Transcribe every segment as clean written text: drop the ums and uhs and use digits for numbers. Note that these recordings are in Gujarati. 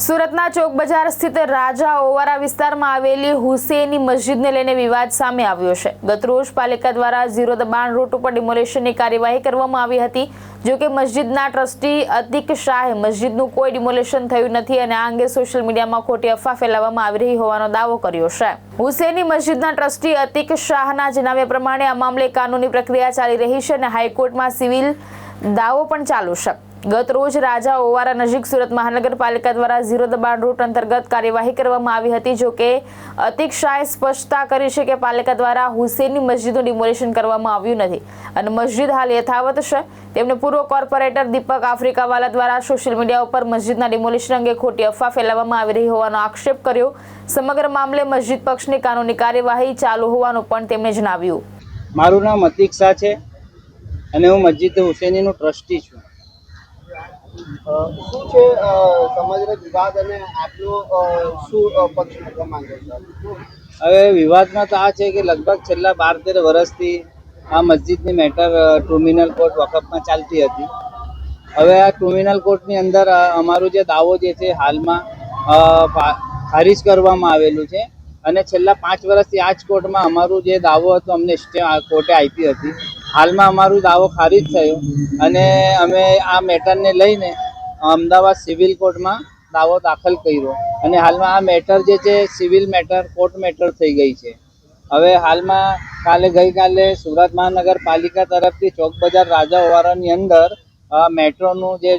સુરતના ચોક બજાર સ્થિત રાજા ઓવારા વિસ્તારમાં આવેલી હુસેની મસ્જિદને લઈને વિવાદ સામે આવ્યો છે। ગતરોજ પાલિકા દ્વારા ઝીરો દબાણ રૂટ ઉપર ડિમોલેશનની કાર્યવાહી કરવામાં આવી હતી। જો કે મસ્જિદના ટ્રસ્ટી અતિક શાહે મસ્જિદનું કોઈ ડિમોલેશન થયું નથી અને આ અંગે સોશિયલ મીડિયામાં ખોટી અફવા ફેલાવવામાં આવી રહી હોવાનો દાવો કર્યો છે। હુસેની મસ્જિદના ટ્રસ્ટી અતિક શાહના જણાવ્યા પ્રમાણે આ મામલે કાનૂની પ્રક્રિયા ચાલી રહી છે અને હાઈકોર્ટમાં સિવિલ દાવો પણ ચાલુ છે। ગત રોજ રાજા ઓવારા નજીક સુરત મહાનગરપાલિકા દ્વારા ઝીરો દબાણ રૂટ અંતર્ગત કાર્યવાહી કરવામાં આવી હતી। જો કે અતિક શાહે સ્પષ્ટતા કરી છે કે પાલિકા દ્વારા હુસેનની મસ્જિદનું ડિમોલેશન કરવામાં આવ્યું નથી અને મસ્જિદ હાલ યથાવત છે। તેમણે પૂર્વ કોર્પોરેટર દીપક આફ્રિકાવાલા દ્વારા સોશિયલ મીડિયા ઉપર મસ્જિદના ડિમોલેશન અંગે ખોટી અફવા ફેલાવવામાં આવી રહી હોવાનો આક્ષેપ કર્યો। સમગ્ર મામલે મસ્જિદ પક્ષની કાનૂની કાર્યવાહી ચાલુ હોવાનું પણ તેમણે જણાવ્યું। મારું નામ અતિક શાહ છે અને હું મસ્જિદ હુસેનીનો ટ્રસ્ટી છું। શું છે સમગ્ર વિવાદ અને આપનો શું પક્ષ મૂકવા માંગે છે? હવે વિવાદમાં તો આ છે કે લગભગ છેલ્લા 12-13 વર્ષથી આ મસ્જિદની મેટર ટ્રિબ્યુનલ કોર્ટ વકફમાં ચાલતી હતી। હવે આ ટ્રિબ્યુનલ કોર્ટની અંદર અમારું જે દાવો જે છે હાલમાં ખારીજ કરવામાં આવેલું છે અને છેલ્લા 5 વર્ષથી આ જ કોર્ટમાં અમારું જે દાવો હતો અમને સ્ટે કોર્ટે આપી હતી। હાલમાં અમારું દાવો ખારીજ થયો અને અમે આ મેટરને લઈને અમદાવાદ સિવિલ કોર્ટમાં દાવો દાખલ કર્યો અને હાલમાં આ મેટર જે છે સિવિલ મેટર કોર્ટ મેટર થઈ ગઈ છે। હવે હાલમાં ગઈકાલે સુરત મહાનગરપાલિકા તરફથી ચોક બજાર રાજા ઓવારાની અંદર મેટ્રોનું જે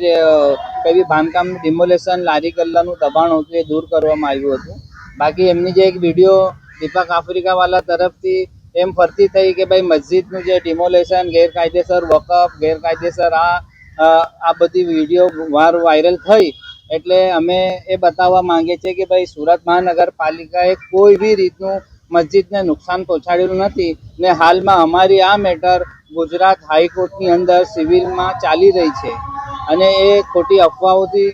કઈ બાંધકામ ડિમોલેશન લારી ગલ્લાનું દબાણ હતું એ દૂર કરવામાં આવ્યું હતું। બાકી એમની જે એક વિડીયો દીપક આફ્રિકાવાલા તરફથી એમ ફરતી થઈ કે ભાઈ મસ્જિદનું જે ડિમોલેશન ગેરકાયદેસર વકફ ગેરકાયદેસર આ બધી વિડીયો વાયરલ થઈ એટલે અમે એ બતાવવા માંગીએ છીએ કે ભાઈ સુરત મહાનગરપાલિકાએ કોઈ બી રીતનું મસ્જિદને નુકસાન પહોંચાડેલું નથી ને હાલમાં અમારી આ મેટર ગુજરાત હાઈકોર્ટની અંદર સિવિલમાં ચાલી રહી છે અને એ ખોટી અફવાઓથી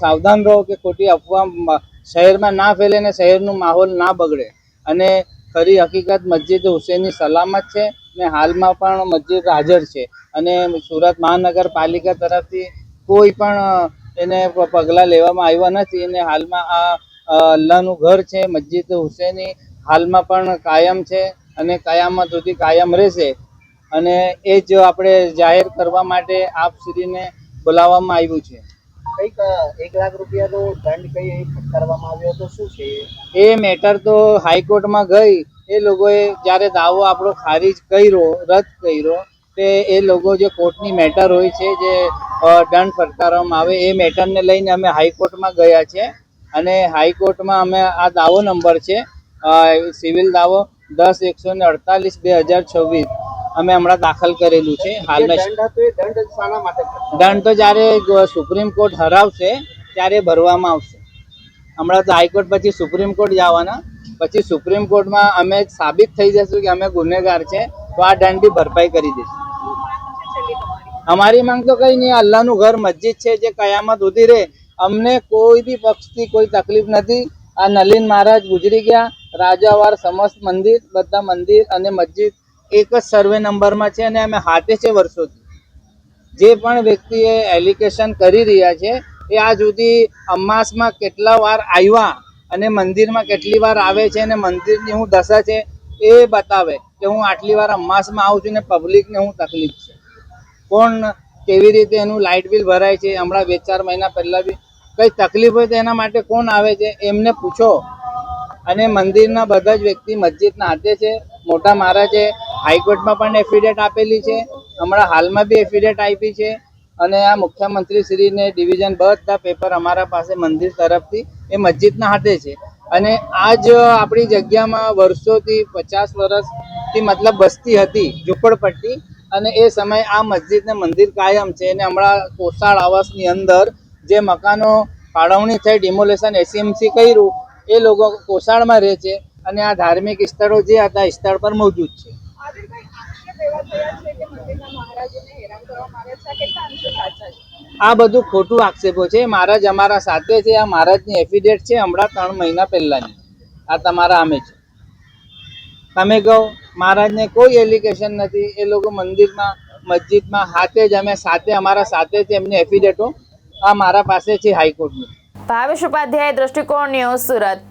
સાવધાન રહો કે ખોટી અફવા શહેરમાં ના ફેલે ને શહેરનું માહોલ ના બગડે અને ખરી હકીકત મસ્જિદ હુસેની સલામત છે ને હાલમાં પણ મસ્જિદ હાજર છે અને સુરત મહાનગરપાલિકા તરફથી કોઈ પણ એને પગલાં લેવામાં આવ્યા નથી અને હાલમાં આ અલ્લાહનું ઘર છે મસ્જિદ હુસેની હાલમાં પણ કાયમ છે અને કયામત સુધી કાયમ રહેશે અને એ જ આપણે જાહેર કરવા માટે આપશ્રીને બોલાવવામાં આવ્યું છે। કંઈક 1 લાખ રૂપિયાનો દંડ કઈ કરવામાં આવ્યો હતો, શું છે એ મેટર તો હાઈકોર્ટમાં ગઈ એ લોકોએ જ્યારે દાવો આપણો ખારીજ કર્યો રદ કર્યો તે એ લોકો જે કોર્ટની મેટર હોય છે જે દંડ ફટકારવામાં આવે એ મેટરને લઈને અમે હાઈકોર્ટમાં ગયા છે અને હાઈકોર્ટમાં અમે આ દાવો નંબર છે સિવિલ દાવો 10-148/2026 અમે હમણાં દાખલ કરેલું છે। હાલમાં દંડ તો જ્યારે સુપ્રીમ કોર્ટ હરાવશે ત્યારે ભરવામાં આવશે। હમણાં તો હાઈકોર્ટ પછી સુપ્રીમ કોર્ટ જવાના પછી સુપ્રીમ કોર્ટમાં અમે સાબિત થઈ જશું કે અમે ગુનેગાર છે તો આ દંડની ભરપાઈ કરી દઈશું। અમારી માંગ તો કઈ નહીં, અલ્લાહનું ઘર મસ્જિદ છે જે કયામત સુધી રહે, અમને કોઈ બી પક્ષથી કોઈ તકલીફ નથી। આ નલિન મહારાજ ગુજરી ગયા, રાજાવાર સમસ્ત મંદિર બધા મંદિર અને મસ્જિદ એક જ સર્વે નંબરમાં છે અને અમે હાથે છે વર્ષોથી। જે પણ વ્યક્તિએ એલિગેશન કરી રહ્યા છે એ આ સુધી અમાસમાં કેટલા વાર આવ્યા અને મંદિરમાં કેટલી વાર આવે છે અને મંદિરની હું દશા છે એ બતાવે કે હું આટલી વાર અમાસમાં આવું છું ને પબ્લિકને હું તકલીફ છે, કોણ કેવી રીતે એનું લાઇટ બિલ ભરાય છે। હમણાં 2-4 મહિના પહેલાં બી કંઈ તકલીફ હોય તો એના માટે કોણ આવે છે એમને પૂછો અને મંદિરના બધા જ વ્યક્તિ મસ્જિદના હાથે છે। મોટા મહારાજે હાઈકોર્ટમાં પણ એફિડેટ આપેલી છે, હમણાં હાલમાં બી એફિડેટ આપી છે અને આ મુખ્યમંત્રી શ્રીને ડિવિઝન બધા પેપર અમારા પાસે મંદિર તરફથી એ મસ્જિદના હાથે છે અને આ જ આપણી જગ્યામાં વર્ષોથી 50 વર્ષથી મતલબ બસ્તી હતી ઝૂંપડપટ્ટી અને એ સમયે આ મસ્જિદને મંદિર કાયમ છે અને હમણાં કોસાળ આવાસની અંદર જે મકાનો ફાળવણી થઈ ડિમોલેશન એસએમસી કર્યું એ લોકો કોસાળમાં રહે છે અને આ ધાર્મિક સ્થળો જે હતા સ્થળ પર મોજૂદ છે। આ બધું ખોટું આક્ષેપો છે। મહારાજ અમારા સાથે છે, આ મહારાજની એફિડેટ છે હમણાં 3 મહિના પહેલાની, આ તમારા આમે છે। તમે કહો મહારાજને કોઈ એલિગેશન નથી, એ લોકો મંદિરમાં મસ્જિદમાં હાથે જ અમે સાથે અમારા સાથે જ એમની એફિડેટો આ મારા પાસે છે હાઈકોર્ટની। ભાવેશ ઉપાધ્યાય, દ્રષ્ટિકોણ ન્યૂઝ, સુરત.